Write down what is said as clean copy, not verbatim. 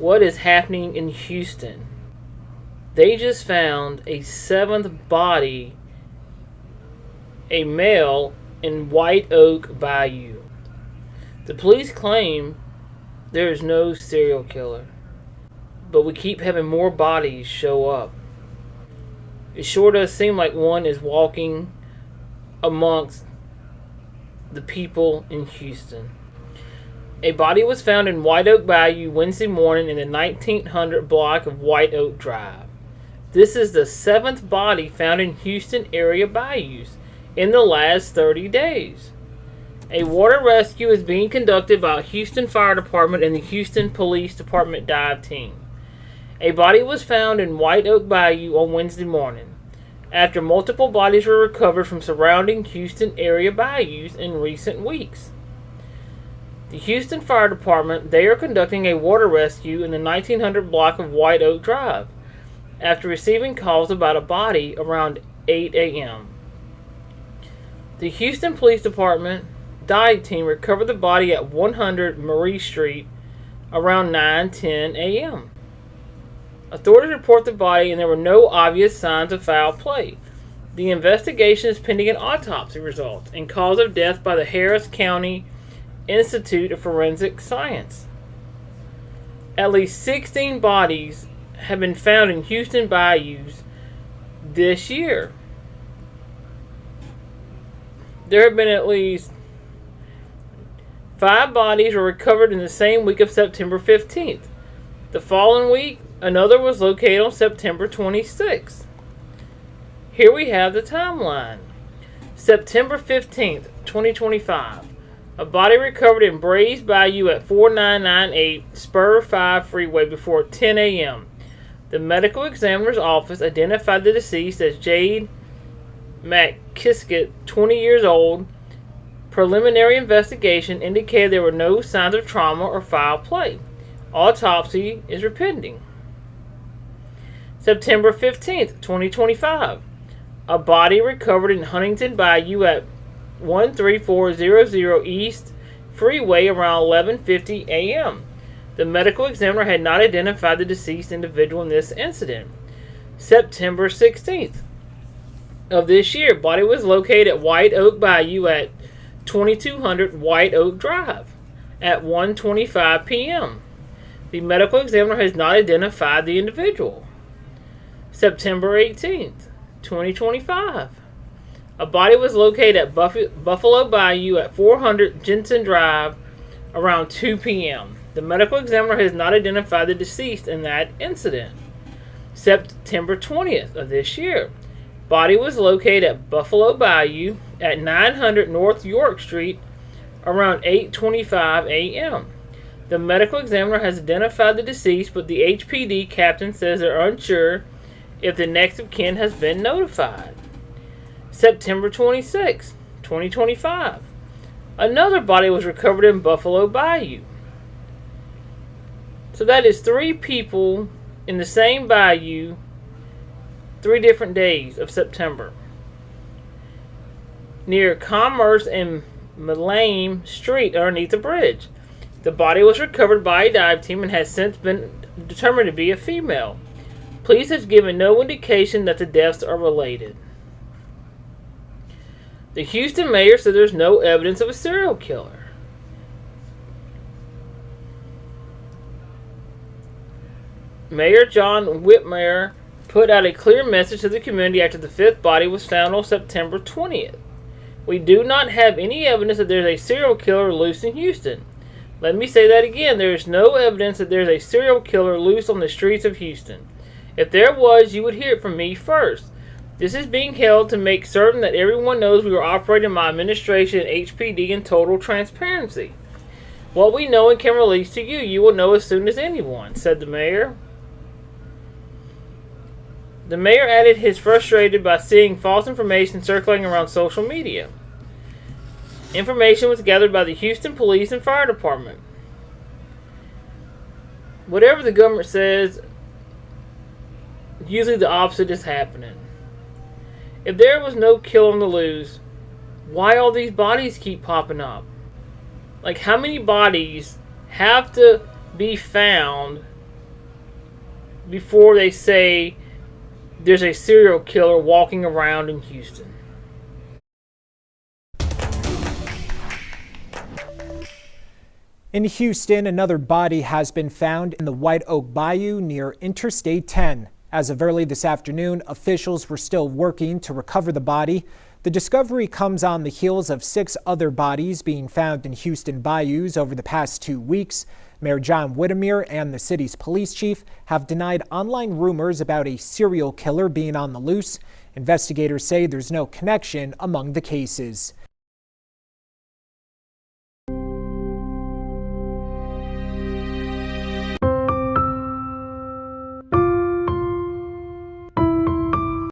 What is happening in Houston? They just found a seventh body, a male, in White Oak Bayou. The police claim there is no serial killer, but we keep having more bodies show up. It sure does seem like one is walking amongst the people in Houston. A body was found in White Oak Bayou Wednesday morning in the 1900 block of White Oak Drive. This is the seventh body found in Houston area bayous in the last 30 days. A water rescue is being conducted by Houston Fire Department and the Houston Police Department dive team. A body was found in White Oak Bayou on Wednesday morning, after multiple bodies were recovered from surrounding Houston area bayous in recent weeks. The Houston Fire Department, they are conducting a water rescue in the 1900 block of White Oak Drive after receiving calls about a body around 8 a.m. The Houston Police Department dive team recovered the body at 100 Marie Street around 9:10 a.m. Authorities report the body and there were no obvious signs of foul play. The investigation is pending an autopsy result and cause of death by the Harris County Institute of Forensic Science. At least 16 bodies have been found in Houston bayous this year. There have been at least 5 bodies were recovered in the same week of September 15th. The following week, another was located on September 26th. Here we have the timeline. September 15th, 2025. A body recovered in Brays Bayou at 4998 Spur 5 Freeway before 10 a.m. The medical examiner's office identified the deceased as Jade McKiskett, 20 years old. Preliminary investigation indicated there were no signs of trauma or foul play. Autopsy is pending. September 15th, 2025. A body recovered in Huntington Bayou at 13400 East Freeway around 11:50 a.m. The medical examiner had not identified the deceased individual in this incident. September 16th of this year, body was located at White Oak Bayou at 2200 White Oak Drive at 1:25 p.m. The medical examiner has not identified the individual. September 18th, 2025. A body was located at Buffalo Bayou at 400 Jensen Drive around 2 p.m. The medical examiner has not identified the deceased in that incident. September 20th of this year. Body was located at Buffalo Bayou at 900 North York Street around 8:25 a.m. The medical examiner has identified the deceased, but the HPD captain says they're unsure if the next of kin has been notified. September 26, 2025. Another body was recovered in Buffalo Bayou. So that is 3 people in the same bayou, 3 different days of September. Near Commerce and Malame Street underneath the bridge. The body was recovered by a dive team and has since been determined to be a female. Police has given no indication that the deaths are related. The Houston mayor said there's no evidence of a serial killer. Mayor John Whitmire put out a clear message to the community after the 5th body was found on September 20th. We do not have any evidence that there's a serial killer loose in Houston. Let me say that again. There is no evidence that there's a serial killer loose on the streets of Houston. If there was, you would hear it from me first. This is being held to make certain that everyone knows we are operating my administration and HPD in total transparency. What we know and can release to you, you will know as soon as anyone, said the mayor. The mayor added he's frustrated by seeing false information circulating around social media. Information was gathered by the Houston Police and Fire Department. Whatever the government says, usually the opposite is happening. If there was no kill on the loose, why all these bodies keep popping up? Like, how many bodies have to be found before they say there's a serial killer walking around in Houston. In Houston, another body has been found in the White Oak Bayou near Interstate 10. As of early this afternoon, officials were still working to recover the body. The discovery comes on the heels of 6 other bodies being found in Houston bayous over the past 2 weeks. Mayor John Whittemire and the city's police chief have denied online rumors about a serial killer being on the loose. Investigators say there's no connection among the cases.